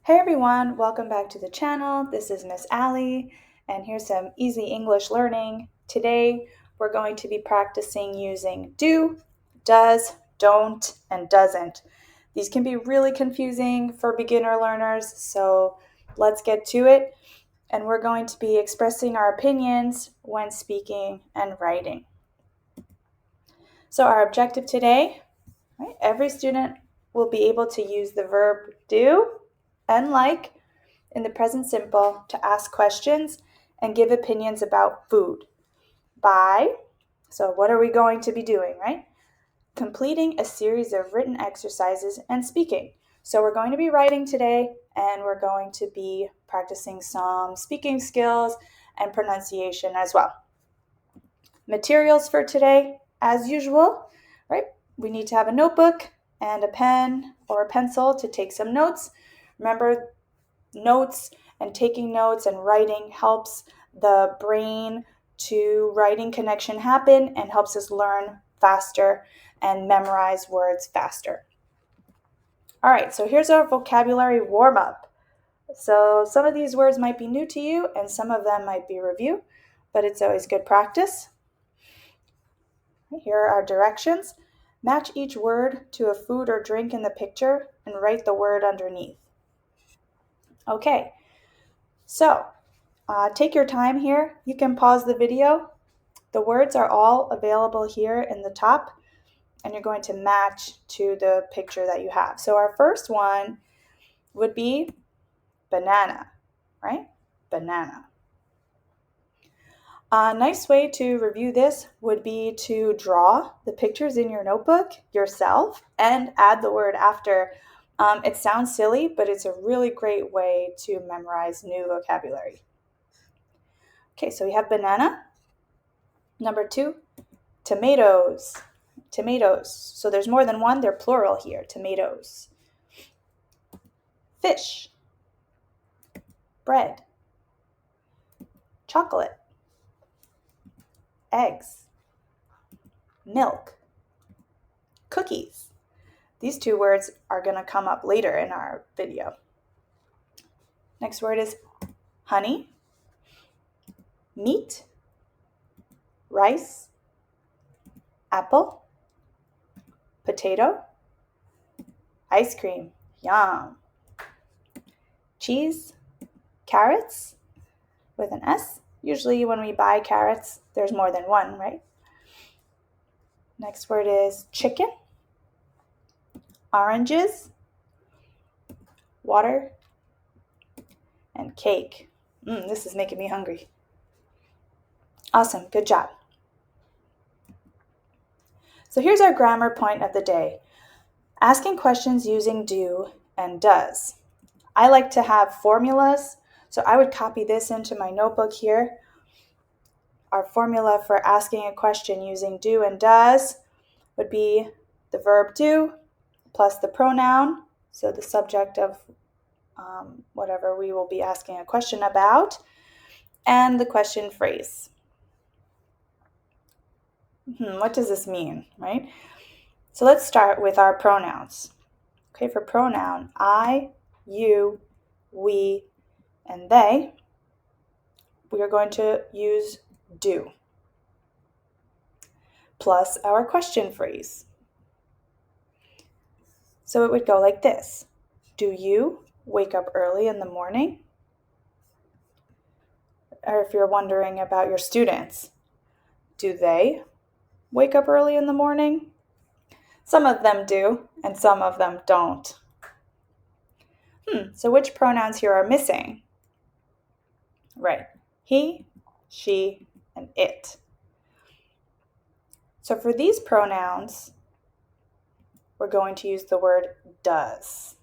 Hey everyone, welcome back to the channel. This is Miss Allie, and here's some easy English learning. Today we're going to be practicing using do, does, don't, and doesn't. These can be really confusing for beginner learners, so let's get to it. And we're going to be expressing our opinions when speaking and writing. So our objective today, right, every student will be able to use the verb do and like in the present simple to ask questions and give opinions about food by, so what are we going to be doing, right? Completing a series of written exercises and speaking. So we're going to be writing today and we're going to be practicing some speaking skills and pronunciation as well. Materials for today, as usual, right? We need to have a notebook and a pen or a pencil to take some notes. Remember, notes and taking notes and writing helps the brain to writing connection happen and helps us learn faster and memorize words faster. All right, so here's our vocabulary warm-up. So some of these words might be new to you and some of them might be review, but it's always good practice. Here are our directions. Match each word to a food or drink in the picture and write the word underneath. Okay, so take your time here. You can pause the video. The words are all available here in the top, and you're going to match to the picture that you have. So our first one would be banana, right? Banana. A nice way to review this would be to draw the pictures in your notebook yourself and add the word after. It sounds silly, but it's a really great way to memorize new vocabulary. Okay, so we have banana. Number 2, tomatoes. Tomatoes. So there's more than one, they're plural here, tomatoes. Fish. Bread. Chocolate. Eggs. Milk. Cookies. These two words are going to come up later in our video. Next word is honey, meat, rice, apple, potato, ice cream, yum, cheese, carrots with an S. Usually when we buy carrots, there's more than one, right? Next word is chicken, oranges, water, and cake. This is making me hungry. Awesome, good job. So here's our grammar point of the day. Asking questions using do and does. I like to have formulas, so I would copy this into my notebook here. Our formula for asking a question using do and does would be the verb do plus the pronoun, so the subject of whatever we will be asking a question about, and the question phrase. What does this mean, right? So let's start with our pronouns. Okay, for pronoun, I, you, we, and they, we are going to use do plus our question phrase. So it would go like this. Do you wake up early in the morning? Or if you're wondering about your students, do they wake up early in the morning? Some of them do, and some of them don't. So which pronouns here are missing? Right, he, she, and it. So for these pronouns, we're going to use the word does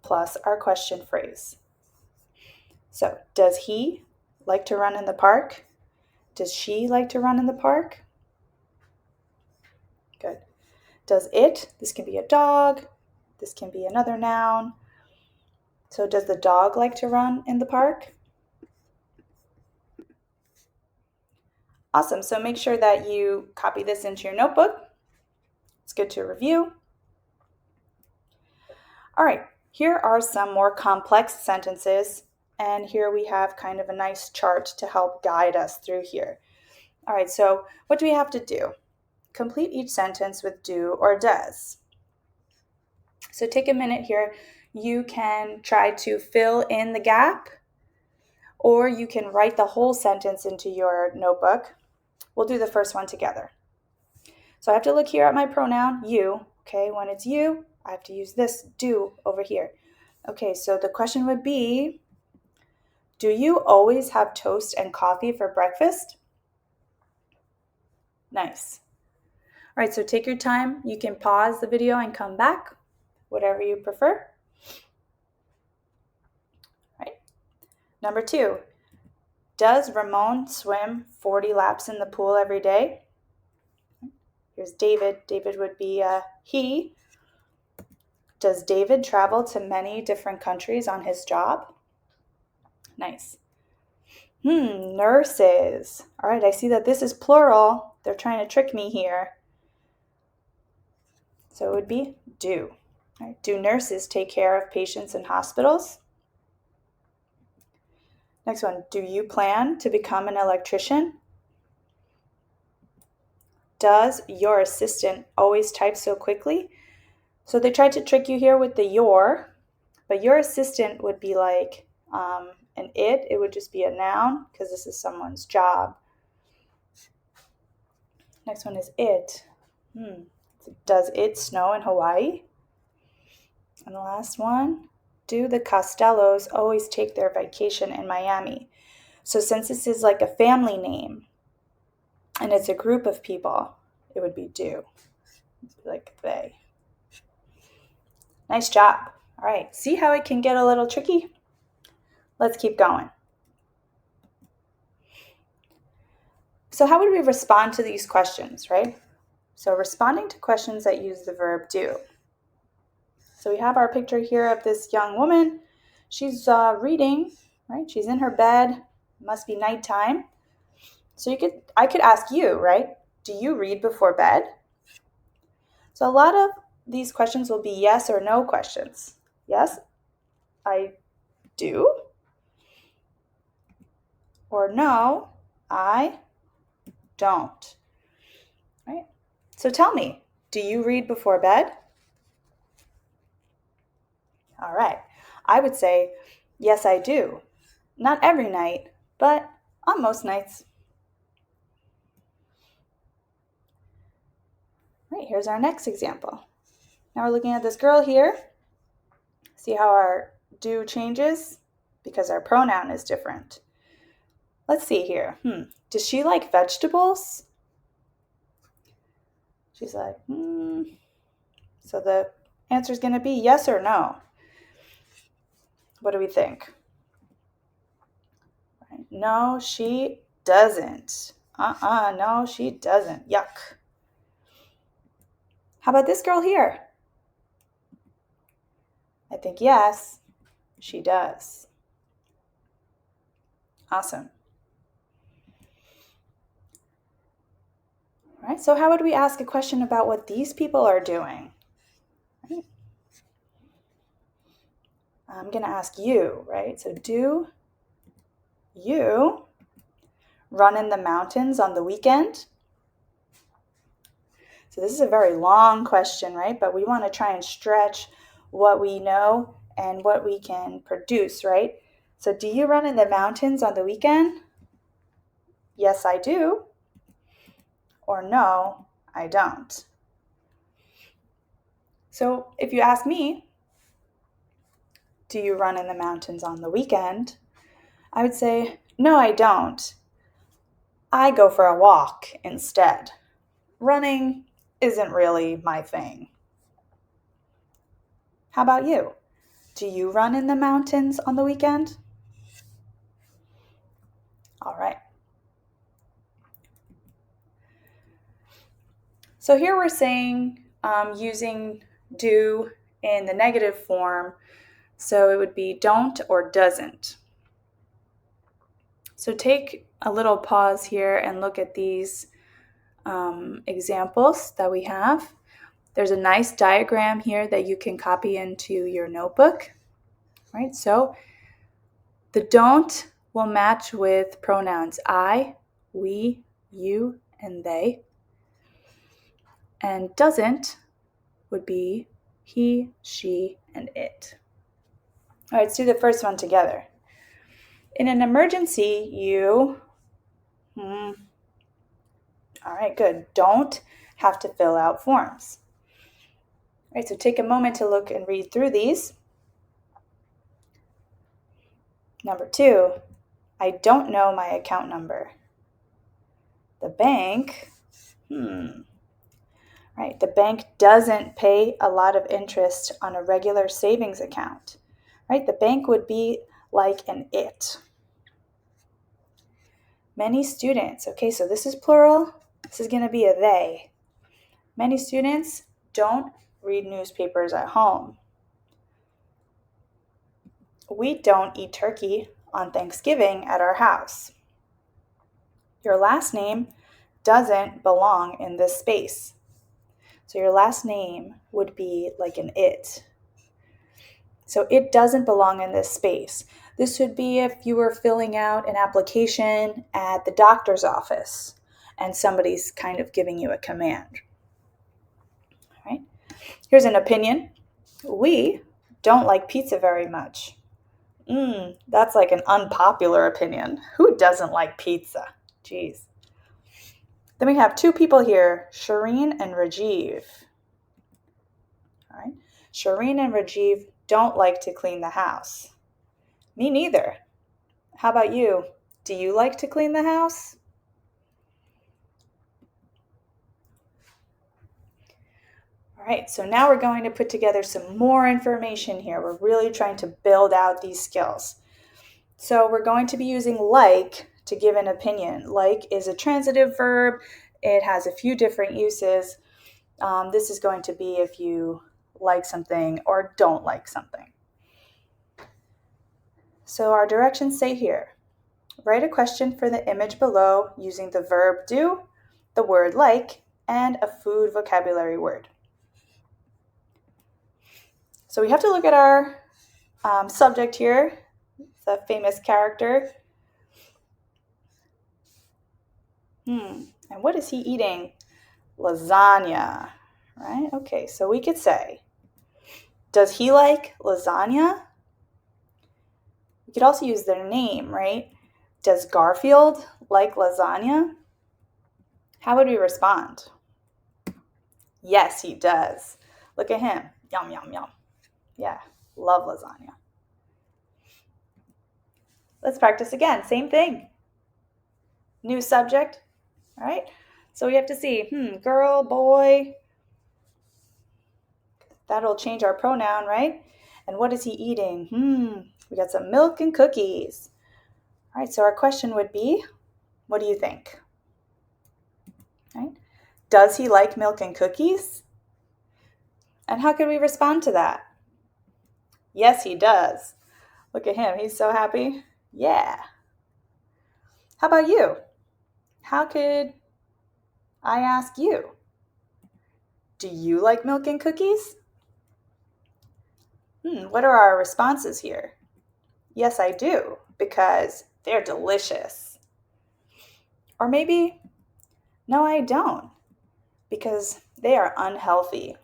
plus our question phrase. So, does he like to run in the park? Does she like to run in the park? Good. Does it? This can be a dog. This can be another noun. So, does the dog like to run in the park? Awesome. So make sure that you copy this into your notebook. It's good to review. All right. Here are some more complex sentences, and here we have kind of a nice chart to help guide us through here. All right, so what do we have to do? Complete each sentence with do or does. So take a minute here. You can try to fill in the gap, or you can write the whole sentence into your notebook. We'll do the first one together. So I have to look here at my pronoun, you. Okay, when it's you, I have to use this do over here. Okay, so the question would be, do you always have toast and coffee for breakfast? Nice. All right, so take your time. You can pause the video and come back, whatever you prefer. All right. Number 2, does Ramon swim 40 laps in the pool every day? Here's David. David would be he. Does David travel to many different countries on his job? Nice. Nurses. All right, I see that this is plural. They're trying to trick me here. So it would be do. All right. Do nurses take care of patients in hospitals? Next one, do you plan to become an electrician? Does your assistant always type so quickly? So they tried to trick you here with the your, but your assistant would be like an it would just be a noun because this is someone's job. Next one is it. Does it snow in Hawaii? And the last one, do the Costellos always take their vacation in Miami? So since this is like a family name and it's a group of people, it would be do, like they. Nice job. All right, see how it can get a little tricky? Let's keep going. So how would we respond to these questions, right? So responding to questions that use the verb do. So we have our picture here of this young woman. She's reading, right? She's in her bed. It must be nighttime. So I could ask you, right? Do you read before bed? So a lot of these questions will be yes or no questions. Yes, I do. Or no, I don't. Right? So tell me, do you read before bed? All right. I would say, yes, I do. Not every night, but on most nights. Right, here's our next example. Now we're looking at this girl here. See how our do changes? Because our pronoun is different. Let's see here. Does she like vegetables? She's like, So the answer is going to be yes or no. What do we think? Right. No, she doesn't. No, she doesn't. Yuck. How about this girl here? I think yes, she does. Awesome. All right, so how would we ask a question about what these people are doing? Right. I'm going to ask you, right? So do you run in the mountains on the weekend? So this is a very long question, right? But we want to try and stretch what we know and what we can produce, right? So do you run in the mountains on the weekend? Yes, I do. Or no, I don't. So if you ask me, do you run in the mountains on the weekend? I would say, no, I don't. I go for a walk instead. Running isn't really my thing. How about you? Do you run in the mountains on the weekend? All right. So here we're saying using do in the negative form. So it would be don't or doesn't. So take a little pause here and look at these examples that we have. There's a nice diagram here that you can copy into your notebook, right? So the don't will match with pronouns I, we, you, and they. And doesn't would be he, she, and it. All right, let's do the first one together. In an emergency, you, all right, good, don't have to fill out forms. All right, so take a moment to look and read through these. Number 2, I don't know my account number. The bank, right, the bank doesn't pay a lot of interest on a regular savings account, right? The bank would be like an it. Many students, okay, so this is plural. This is going to be a they. Many students don't read newspapers at home. We don't eat turkey on Thanksgiving at our house. Your last name doesn't belong in this space. So your last name would be like an it. So it doesn't belong in this space. This would be if you were filling out an application at the doctor's office and somebody's kind of giving you a command. All right? Here's an opinion. We don't like pizza very much. That's like an unpopular opinion. Who doesn't like pizza? Jeez. Then we have 2 people here, Shireen and Rajiv. All right. Shireen and Rajiv don't like to clean the house. Me neither. How about you? Do you like to clean the house? All right, so now we're going to put together some more information here. We're really trying to build out these skills. So we're going to be using like to give an opinion. Like is a transitive verb. It has a few different uses. This is going to be if you like something or don't like something. So our directions say here, write a question for the image below using the verb do, the word like, and a food vocabulary word. So we have to look at our subject here, the famous character. And what is he eating? Lasagna, right? Okay, so we could say, does he like lasagna? We could also use their name, right? Does Garfield like lasagna? How would we respond? Yes, he does. Look at him. Yum, yum, yum. Yeah, love lasagna. Let's practice again. Same thing. New subject. All right. So we have to see, girl, boy. That'll change our pronoun, right? And what is he eating? We got some milk and cookies. All right, so our question would be, what do you think? Right? Does he like milk and cookies? And how could we respond to that? Yes, he does. Look at him. He's so happy. Yeah. How about you? How could I ask you? Do you like milk and cookies? What are our responses here? Yes, I do, because they're delicious. Or maybe, no, I don't, because they are unhealthy.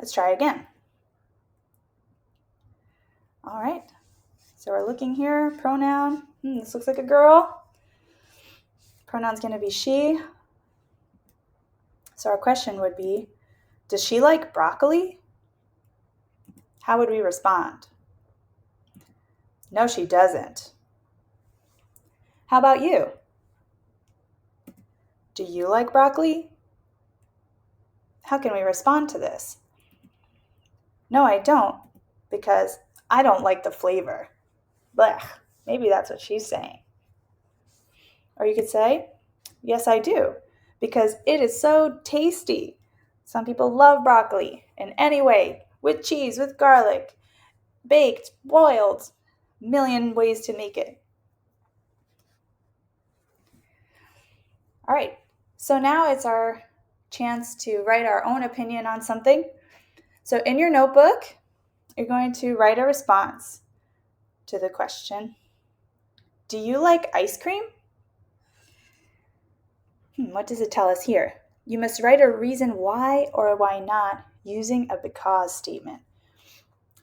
Let's try again. All right, so we're looking here, pronoun. This looks like a girl. Pronoun's going to be she. So our question would be, does she like broccoli? How would we respond? No, she doesn't. How about you? Do you like broccoli? How can we respond to this? No, I don't, because I don't like the flavor. Blech, maybe that's what she's saying. Or you could say, yes, I do, because it is so tasty. Some people love broccoli in any way, with cheese, with garlic, baked, boiled, a million ways to make it. All right, So now it's our chance to write our own opinion on something. So in your notebook, you're going to write a response to the question, do you like ice cream? What does it tell us here? You must write a reason why or why not using a because statement.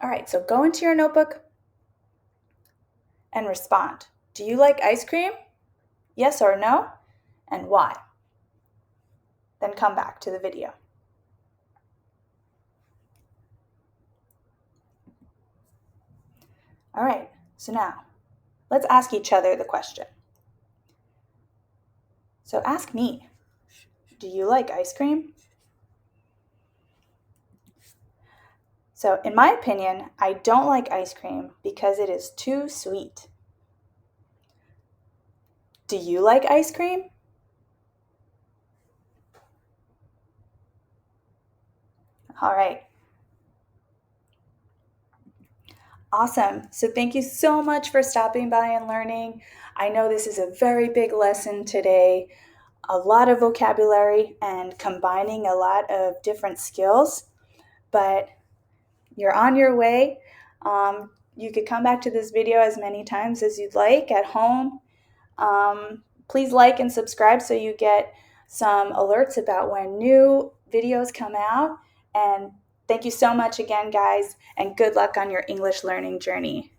All right, so go into your notebook and respond. Do you like ice cream? Yes or no? And why? Then come back to the video. All right, so now let's ask each other the question. So ask me, do you like ice cream? So in my opinion, I don't like ice cream because it is too sweet. Do you like ice cream? All right. Awesome. So thank you so much for stopping by and learning. I know this is a very big lesson today, a lot of vocabulary and combining a lot of different skills, but you're on your way. You could come back to this video as many times as you'd like at home. Please like and subscribe so you get some alerts about when new videos come out. And thank you so much again, guys, and good luck on your English learning journey.